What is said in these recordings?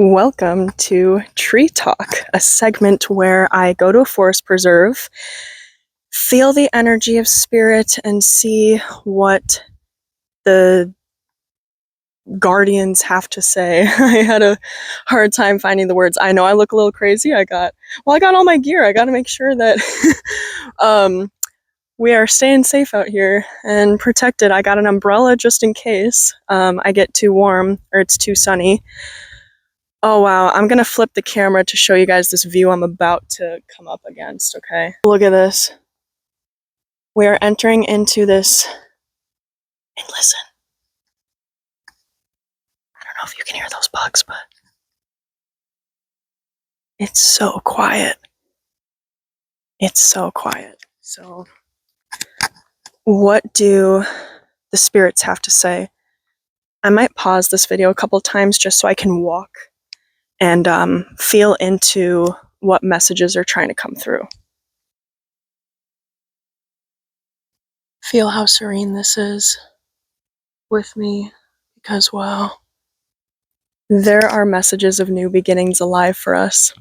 Welcome to Tree Talk, a segment where I go to a forest preserve, feel the energy of spirit, and see what the guardians have to say. I had a hard time finding the words. I know I look a little crazy. I got all my gear. I got to make sure that we are staying safe out here and protected. I got an umbrella just in case I get too warm or it's too sunny. Oh wow, I'm gonna flip the camera to show you guys this view I'm about to come up against, okay? Look at this. We are entering into this, and listen. I don't know if you can hear those bugs, but it's so quiet. It's so quiet. So, what do the spirits have to say? I might pause this video a couple times just so I can walk and feel into what messages are trying to come through. Feel how serene this is with me, because wow, there are messages of new beginnings alive for us.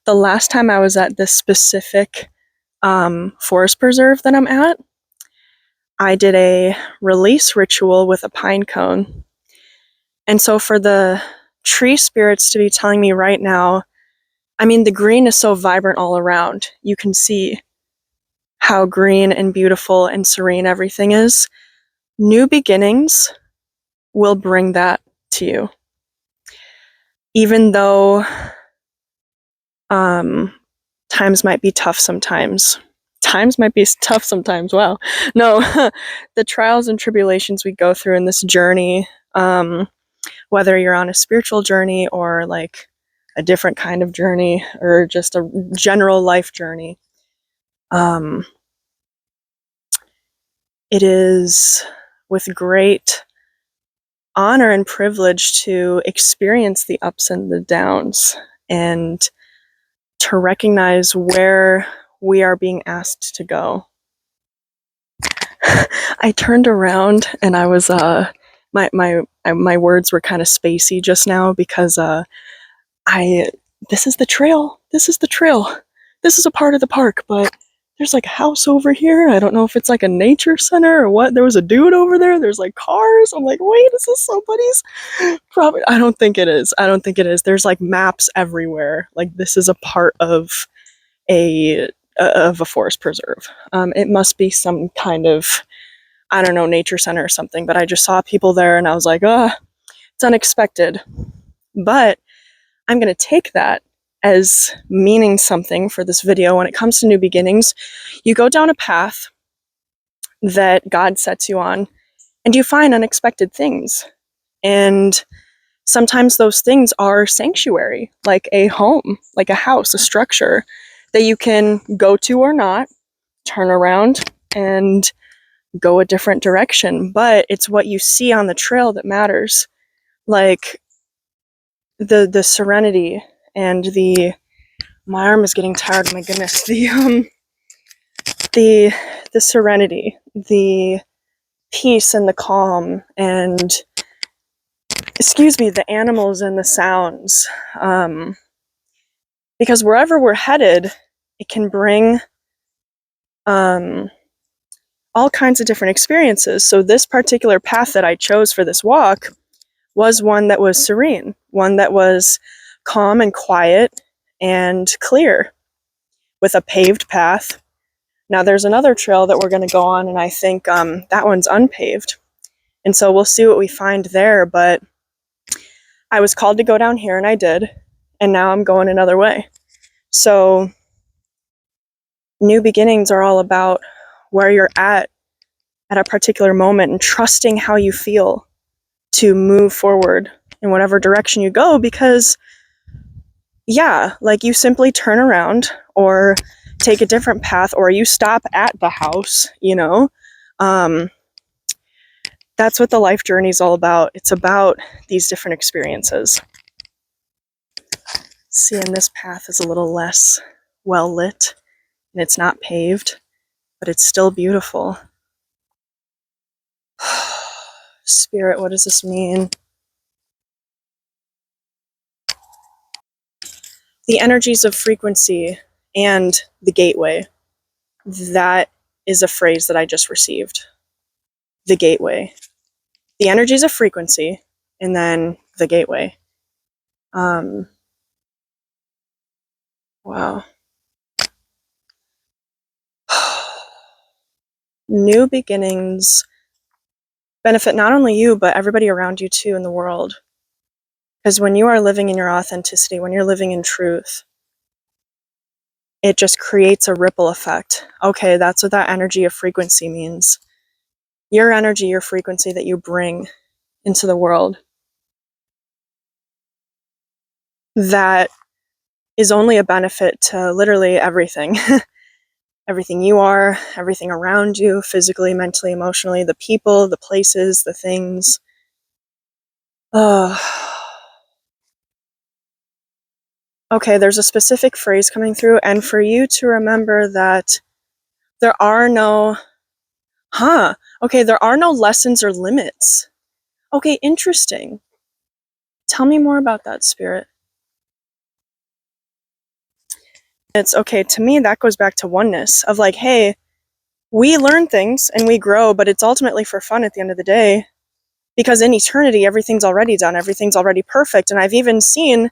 The last time I was at this specific forest preserve that I'm at, I did a release ritual with a pine cone. And so for the tree spirits to be telling me right now, I mean, the green is so vibrant all around. You can see how green and beautiful and serene everything is. New beginnings will bring that to you. Even though times might be tough sometimes. Wow. No, the trials and tribulations we go through in this journey, whether you're on a spiritual journey or like a different kind of journey or just a general life journey, it is with great honor and privilege to experience the ups and the downs and to recognize where we are being asked to go. I turned around and I was my words were kind of spacey just now because this is the trail. This is a part of the park, but there's like a house over here. I don't know if it's like a nature center or what. There was a dude over there. There's like cars. I'm like, wait, is this somebody's property? I don't think it is. There's like maps everywhere. Like this is a part of a forest preserve. It must be some kind of, I don't know, nature center or something, but I just saw people there and I was like, it's unexpected. But I'm going to take that as meaning something for this video. When it comes to new beginnings, you go down a path that God sets you on and you find unexpected things. And sometimes those things are sanctuary, like a home, like a house, a structure that you can go to or not, turn around and go a different direction. But it's what you see on the trail that matters. Like the serenity and my arm is getting tired, my goodness. The serenity, the peace and the calm, and the animals and the sounds. Because wherever we're headed, it can bring all kinds of different experiences. So this particular path that I chose for this walk was one that was serene, one that was calm and quiet and clear with a paved path. Now there's another trail that we're going to go on, and I think that one's unpaved. And so we'll see what we find there, but I was called to go down here and I did, and now I'm going another way. So new beginnings are all about where you're at a particular moment and trusting how you feel to move forward in whatever direction you go, because like you simply turn around or take a different path or you stop at the house, that's what the life journey is all about. It's about these different experiences. See, and this path is a little less well lit and it's not paved, but it's still beautiful. Spirit, what does this mean? The energies of frequency and the gateway. That is a phrase that I just received. The gateway. The energies of frequency and then the gateway. Wow. New beginnings benefit not only you, but everybody around you too in the world. Because when you are living in your authenticity, when you're living in truth, it just creates a ripple effect. Okay, that's what that energy of frequency means. Your energy, your frequency that you bring into the world, that is only a benefit to literally everything. Everything you are, everything around you, physically, mentally, emotionally, the people, the places, the things. Okay, there's a specific phrase coming through, and for you to remember that there are no, there are no lessons or limits. Okay, interesting. Tell me more about that, Spirit. It's okay, to me, that goes back to oneness of like, hey, we learn things and we grow, but it's ultimately for fun at the end of the day. Because in eternity, everything's already done, everything's already perfect. And I've even seen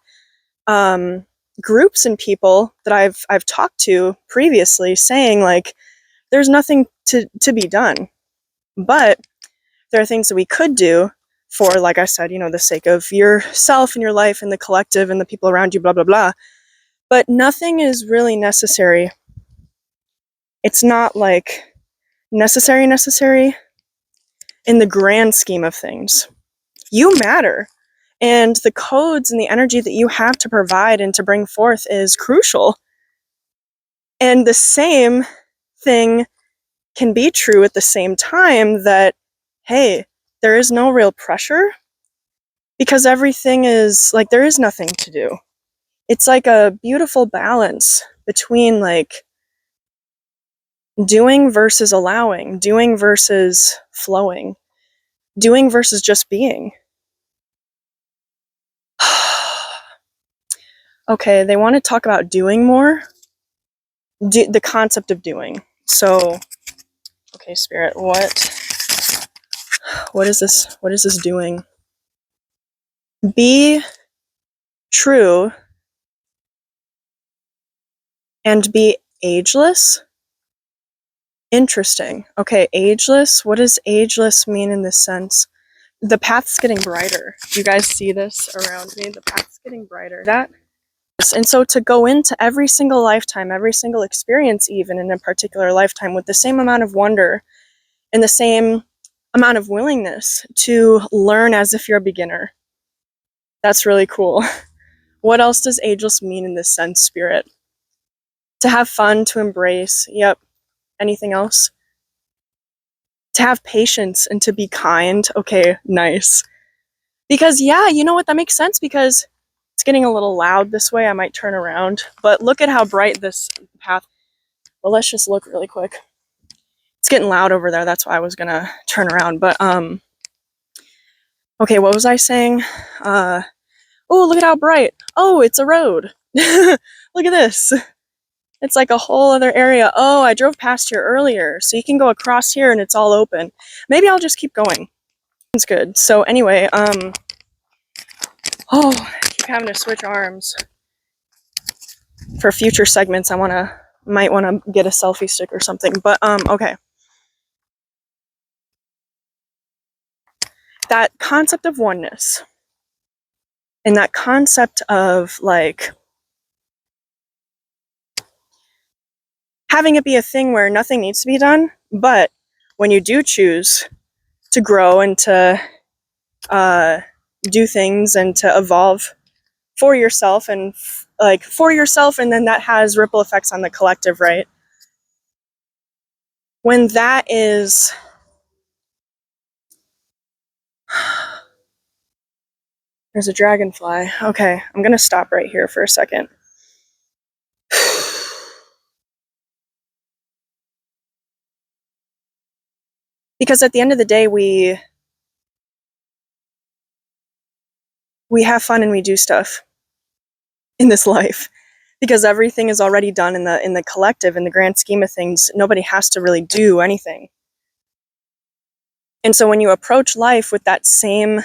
groups and people that I've talked to previously saying like, there's nothing to be done. But there are things that we could do for, like I said, the sake of yourself and your life and the collective and the people around you, blah, blah, blah. But nothing is really necessary. It's not like necessary in the grand scheme of things. You matter. And the codes and the energy that you have to provide and to bring forth is crucial. And the same thing can be true at the same time that, hey, there is no real pressure because everything is like, there is nothing to do. It's like a beautiful balance between like doing versus allowing, doing versus flowing, doing versus just being. Okay, they want to talk about doing more, the concept of doing. So, okay, Spirit, what is this doing? Be true and be ageless. Interesting. Okay, ageless. What does ageless mean in this sense? The path's getting brighter. You guys see this around me? The path's getting brighter. And so to go into every single lifetime, every single experience, even in a particular lifetime, with the same amount of wonder and the same amount of willingness to learn as if you're a beginner. That's really cool. What else does ageless mean in this sense, Spirit? To have fun, to embrace. Yep. Anything else? To have patience and to be kind. Okay, nice. Because yeah, you know what? That makes sense because it's getting a little loud this way. I might turn around. But look at how bright this path. Well, let's just look really quick. It's getting loud over there. That's why I was gonna turn around. But okay, what was I saying? Oh, look at how bright. Oh, it's a road. Look at this. It's like a whole other area. Oh, I drove past here earlier. So you can go across here and it's all open. Maybe I'll just keep going. It's good. So anyway, I keep having to switch arms. For future segments, might wanna get a selfie stick or something. But okay. That concept of oneness and that concept of like having it be a thing where nothing needs to be done, but when you do choose to grow and to do things and to evolve for yourself and then that has ripple effects on the collective, right? When that is there's a dragonfly. Okay, I'm gonna stop right here for a second. Because at the end of the day, we have fun and we do stuff in this life. because everything is already done in the collective, in the grand scheme of things. Nobody has to really do anything. And so when you approach life with that same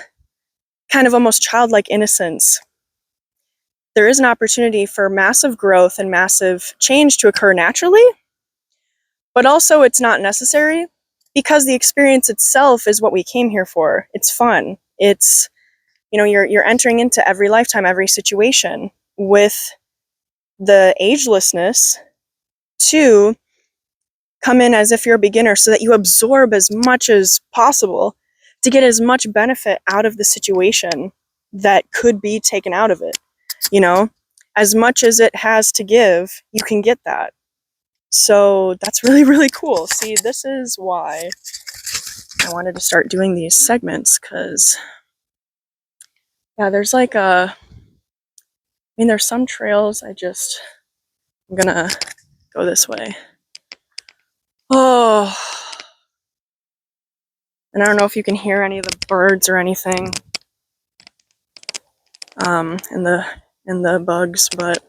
kind of almost childlike innocence, there is an opportunity for massive growth and massive change to occur naturally, but also it's not necessary, because the experience itself is what we came here for. It's fun. It's, you're entering into every lifetime, every situation with the agelessness to come in as if you're a beginner, so that you absorb as much as possible to get as much benefit out of the situation that could be taken out of it. As much as it has to give, you can get that. So that's really, really cool. See, this is why I wanted to start doing these segments, because there's there's some trails I'm gonna go this way. Oh, and I don't know if you can hear any of the birds or anything, and the bugs, but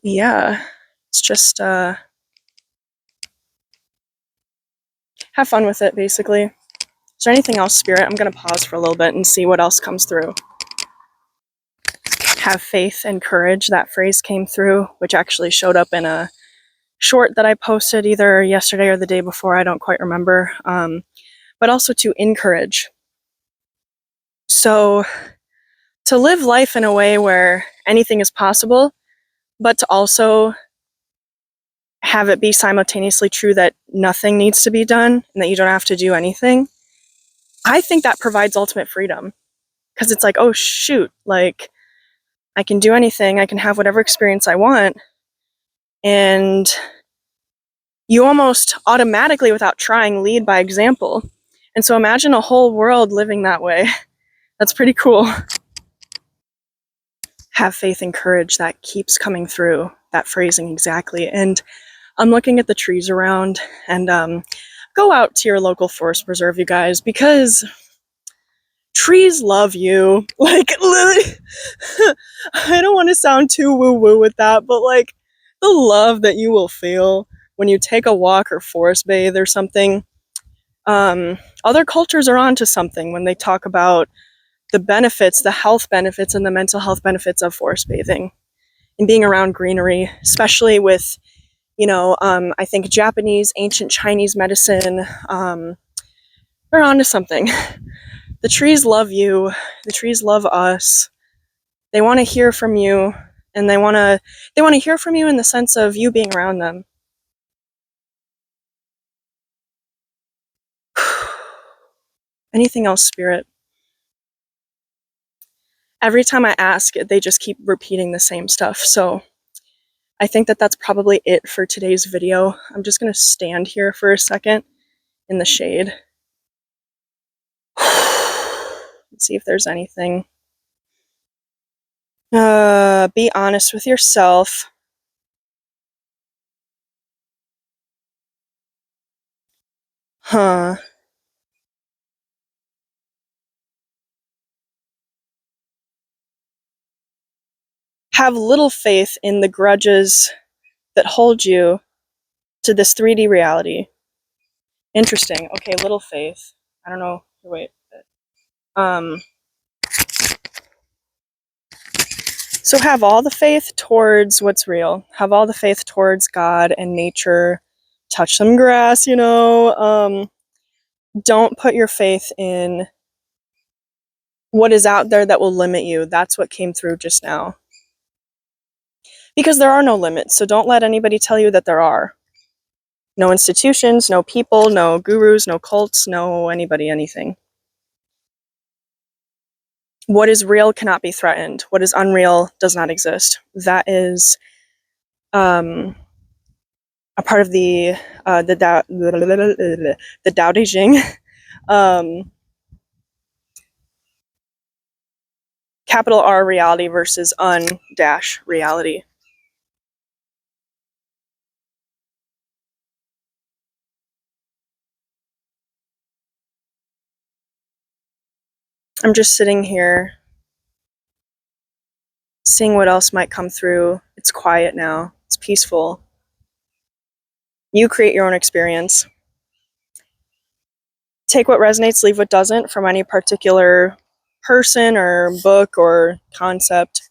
yeah, it's just have fun with it, basically. Is there anything else, Spirit? I'm gonna pause for a little bit and see what else comes through. Have faith and courage. That phrase came through, which actually showed up in a short that I posted either yesterday or the day before. I don't quite remember. But also to encourage. So to live life in a way where anything is possible, but to also have it be simultaneously true that nothing needs to be done and that you don't have to do anything, I think that provides ultimate freedom. Because it's like, oh shoot, like I can do anything, I can have whatever experience I want, and you almost automatically, without trying, lead by example. And so imagine a whole world living that way. That's pretty cool. Have faith and courage, that keeps coming through, that phrasing exactly. And I'm looking at the trees around, and go out to your local forest preserve, you guys, because trees love you. Like, literally, I don't want to sound too woo-woo with that, but like the love that you will feel when you take a walk or forest bathe or something. Other cultures are onto something when they talk about the benefits, the health benefits and the mental health benefits of forest bathing and being around greenery, especially with, I think Japanese, ancient Chinese medicine, they're onto something. The trees love you. The trees love us. They want to hear from you, and they want to hear from you in the sense of you being around them. Anything else, Spirit? Every time I ask, they just keep repeating the same stuff. So I think that that's probably it for today's video. I'm just going to stand here for a second in the shade. Let's see if there's anything. Be honest with yourself. Huh. Have little faith in the grudges that hold you to this 3D reality. Interesting. Okay, little faith. I don't know. Wait. So have all the faith towards what's real. Have all the faith towards God and nature. Touch some grass, Don't put your faith in what is out there that will limit you. That's what came through just now. Because there are no limits, so don't let anybody tell you that there are. No institutions, no people, no gurus, no cults, no anybody, anything. What is real cannot be threatened. What is unreal does not exist. That is a part of the Tao Te Ching. Capital R reality versus reality. I'm just sitting here seeing what else might come through. It's quiet now. It's peaceful. You create your own experience. Take what resonates, leave what doesn't from any particular person or book or concept.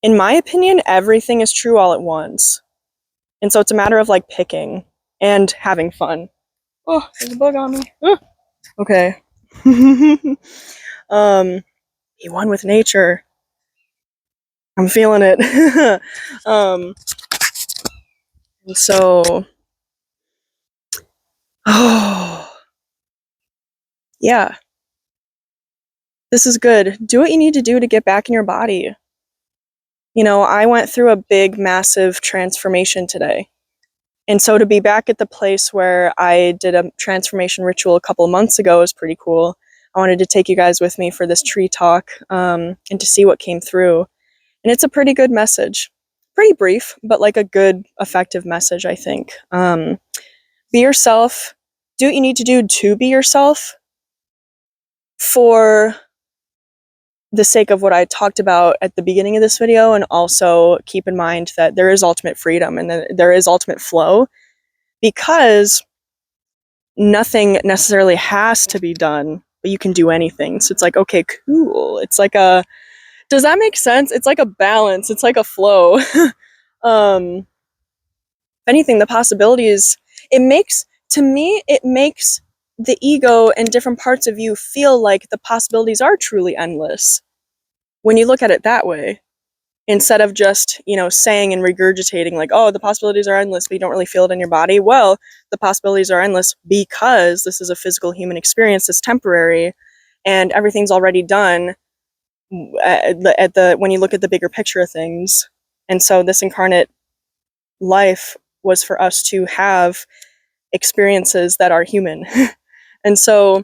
In my opinion, everything is true all at once. And so it's a matter of like picking and having fun. Oh, there's a bug on me. Okay. Be one with nature. I'm feeling it. And so, oh, yeah, this is good. Do what you need to do to get back in your body. You know, I went through a big, massive transformation today. And so to be back at the place where I did a transformation ritual a couple months ago is pretty cool. I wanted to take you guys with me for this tree talk and to see what came through. And it's a pretty good message. Pretty brief, but like a good, effective message, I think. Be yourself. Do what you need to do to be yourself for the sake of what I talked about at the beginning of this video, and also keep in mind that there is ultimate freedom and that there is ultimate flow, because nothing necessarily has to be done, but you can do anything. So it's like, okay, cool. It's like a, does that make sense? It's like a balance. It's like a flow. If anything, the possibilities, to me, it makes the ego and different parts of you feel like the possibilities are truly endless when you look at it that way, instead of just, saying and regurgitating like, oh, the possibilities are endless, but you don't really feel it in your body. Well, the possibilities are endless because this is a physical human experience that's temporary, and everything's already done when you look at the bigger picture of things. And so this incarnate life was for us to have experiences that are human. And so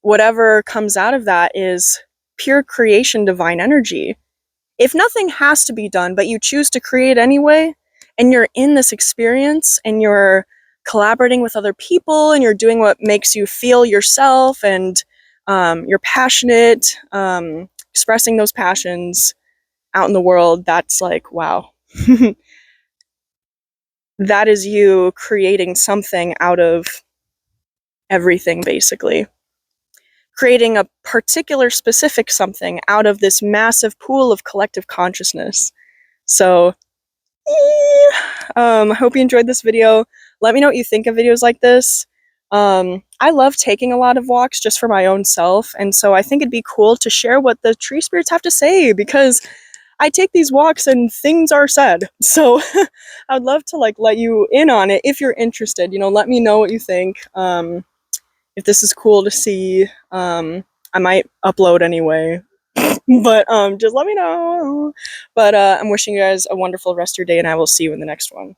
whatever comes out of that is pure creation, divine energy. If nothing has to be done, but you choose to create anyway, and you're in this experience and you're collaborating with other people and you're doing what makes you feel yourself, and you're passionate, expressing those passions out in the world, that's like, wow. That is you creating something out of everything, basically. Creating a particular specific something out of this massive pool of collective consciousness. So, I hope you enjoyed this video. Let me know what you think of videos like this. I love taking a lot of walks just for my own self, and so I think it'd be cool to share what the tree spirits have to say, because I take these walks and things are said. So I would love to let you in on it if you're interested. Let me know what you think. If this is cool to see, I might upload anyway. But just let me know. But I'm wishing you guys a wonderful rest of your day, and I will see you in the next one.